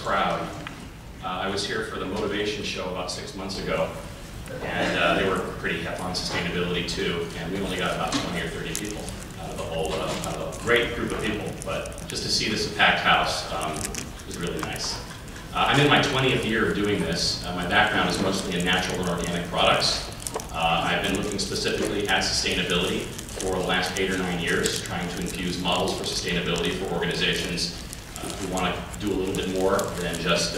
crowd. I was here for the motivation show about 6 months ago, and they were pretty hip on sustainability too, and we only got about 20 or 30 people out of the whole, out of a great group of people, but just to see this packed house was really nice. I'm in my 20th year of doing this. My background is mostly in natural and organic products. I've been looking specifically at sustainability for the last 8 or 9 years, trying to infuse models for sustainability for organizations who want to do a little bit more than just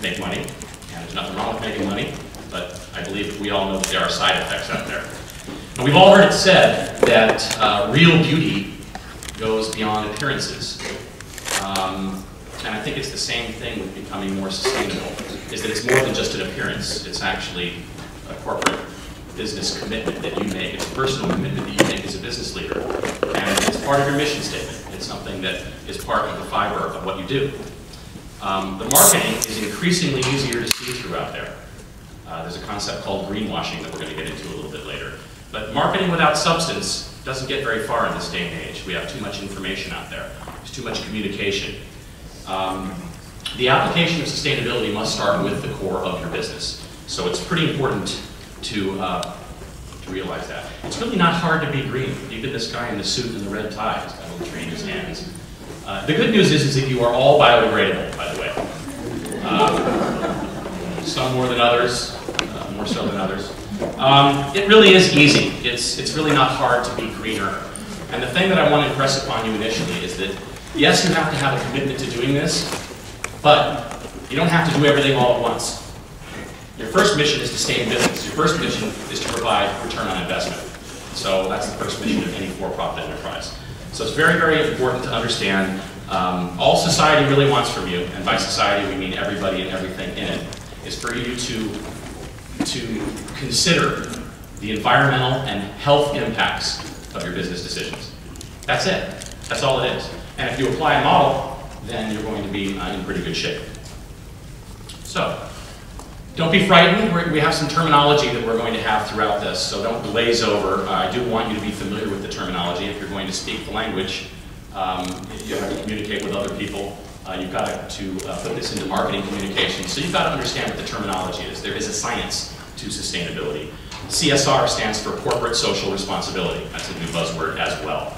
make money. And there's nothing wrong with making money, but I believe that we all know that there are side effects out there. And we've all heard it said that real beauty goes beyond appearances. And I think it's the same thing with becoming more sustainable, is that it's more than just an appearance. It's actually a corporate business commitment that you make. It's a personal commitment that you make as a business leader. And it's part of your mission statement. It's something that is part of the fiber of what you do. The marketing is increasingly easier to see through out there. There's a concept called greenwashing that we're going to get into a little bit later. But marketing without substance doesn't get very far in this day and age. We have too much information out there. There's too much communication. The application of sustainability must start with the core of your business. So it's pretty important to realize that. It's really not hard to be green. Even this guy in the suit and the red tie has got a little tree in his hands. The good news is that you are all biodegradable, by the way. Some more than others, more so than others. It really is easy. It's really not hard to be greener. And the thing that I want to impress upon you initially is that, yes, you have to have a commitment to doing this, but you don't have to do everything all at once. Your first mission is to stay in business. Your first mission is to provide return on investment. So that's the first mission of any for-profit enterprise. So it's very, very important to understand all society really wants from you, and by society we mean everybody and everything in it, is for you to consider the environmental and health impacts of your business decisions. That's it. That's all it is. And if you apply a model, then you're going to be in pretty good shape. So, don't be frightened. We have some terminology that we're going to have throughout this, so don't glaze over. I do want you to be familiar with the terminology. If you're going to speak the language, you have to communicate with other people. You've got to put this into marketing communication, so you've got to understand what the terminology is. There is a science to sustainability. CSR stands for corporate social responsibility. That's a new buzzword as well.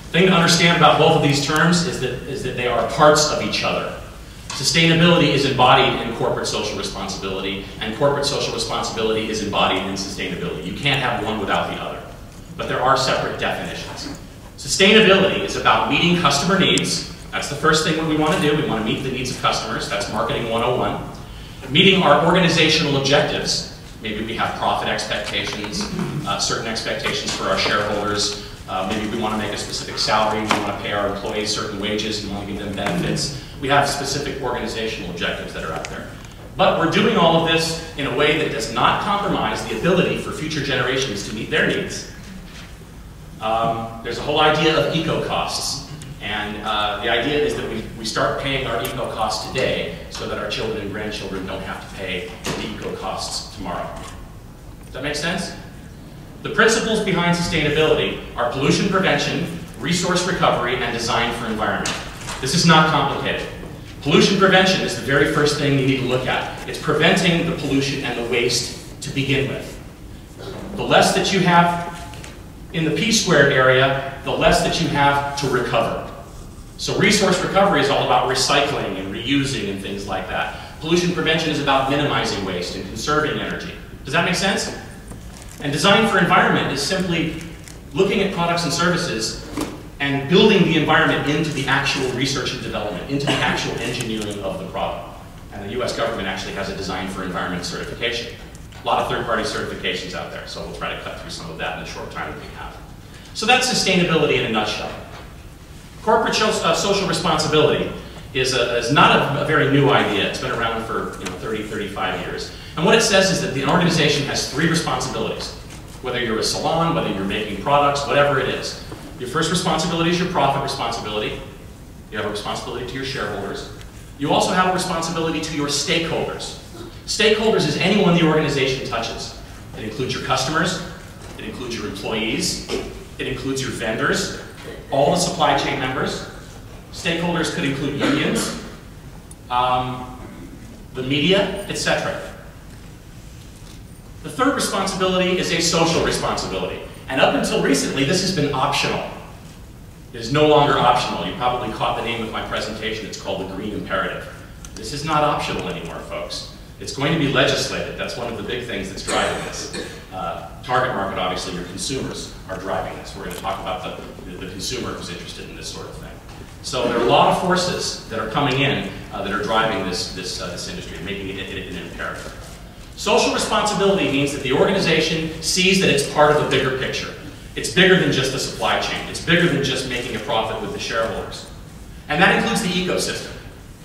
The thing to understand about both of these terms is that they are parts of each other. Sustainability is embodied in corporate social responsibility, and corporate social responsibility is embodied in sustainability. You can't have one without the other, but there are separate definitions. Sustainability is about meeting customer needs. That's the first thing we want to do. We want to meet the needs of customers. That's marketing 101. Meeting our organizational objectives. Maybe we have profit expectations, certain expectations for our shareholders. Maybe we want to make a specific salary. We want to pay our employees certain wages. We want to give them benefits. We have specific organizational objectives that are out there. But we're doing all of this in a way that does not compromise the ability for future generations to meet their needs. There's a whole idea of eco-costs. And the idea is that we start paying our eco-costs today so that our children and grandchildren don't have to pay the eco-costs tomorrow. Does that make sense? The principles behind sustainability are pollution prevention, resource recovery, and design for environment. This is not complicated. Pollution prevention is the very first thing you need to look at. It's preventing the pollution and the waste to begin with. The less that you have in the P-squared area, the less that you have to recover. So resource recovery is all about recycling and reusing and things like that. Pollution prevention is about minimizing waste and conserving energy. Does that make sense? And design for environment is simply looking at products and services and building the environment into the actual research and development, into the actual engineering of the product. And the US government actually has a design for environment certification. A lot of third-party certifications out there, so we'll try to cut through some of that in the short time that we have. So that's sustainability in a nutshell. Corporate social responsibility is not a very new idea. It's been around for 30, 35 years. And what it says is that the organization has 3 responsibilities. Whether you're a salon, whether you're making products, whatever it is. Your first responsibility is your profit responsibility. You have a responsibility to your shareholders. You also have a responsibility to your stakeholders. Stakeholders is anyone the organization touches. It includes your customers, it includes your employees, it includes your vendors, all the supply chain members. Stakeholders could include unions, the media, etc. The third responsibility is a social responsibility. And up until recently, this has been optional. It is no longer optional. You probably caught the name of my presentation. It's called the Green Imperative. This is not optional anymore, folks. It's going to be legislated. That's one of the big things that's driving this. Target market, obviously, your consumers are driving this. We're going to talk about the consumer who's interested in this sort of thing. So there are a lot of forces that are coming in that are driving this industry, making it an imperative. Social responsibility means that the organization sees that it's part of a bigger picture. It's bigger than just the supply chain. It's bigger than just making a profit with the shareholders. And that includes the ecosystem,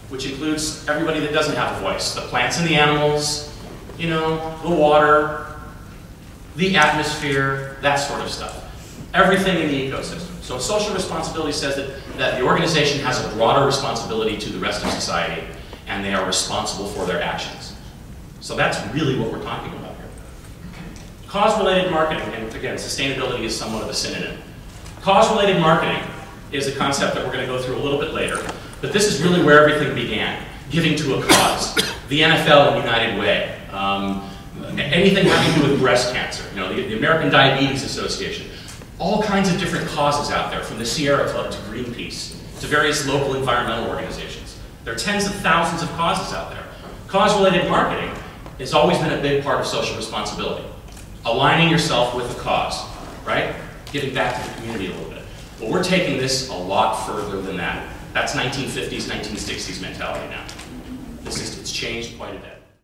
which includes everybody that doesn't have a voice. The plants and the animals, you know, the water, the atmosphere, that sort of stuff. Everything in the ecosystem. So social responsibility says that the organization has a broader responsibility to the rest of society, and they are responsible for their actions. So that's really what we're talking about here. Cause-related marketing, and again, sustainability is somewhat of a synonym. Cause-related marketing is a concept that we're going to go through a little bit later, but this is really where everything began, giving to a cause. The NFL and United Way, anything having to do with breast cancer, you know, the American Diabetes Association, all kinds of different causes out there, from the Sierra Club to Greenpeace, to various local environmental organizations. There are tens of thousands of causes out there. Cause-related marketing has always been a big part of social responsibility. Aligning yourself with the cause, right? Giving back to the community a little bit. But we're taking this a lot further than that. That's 1950s, 1960s mentality now. It's changed quite a bit.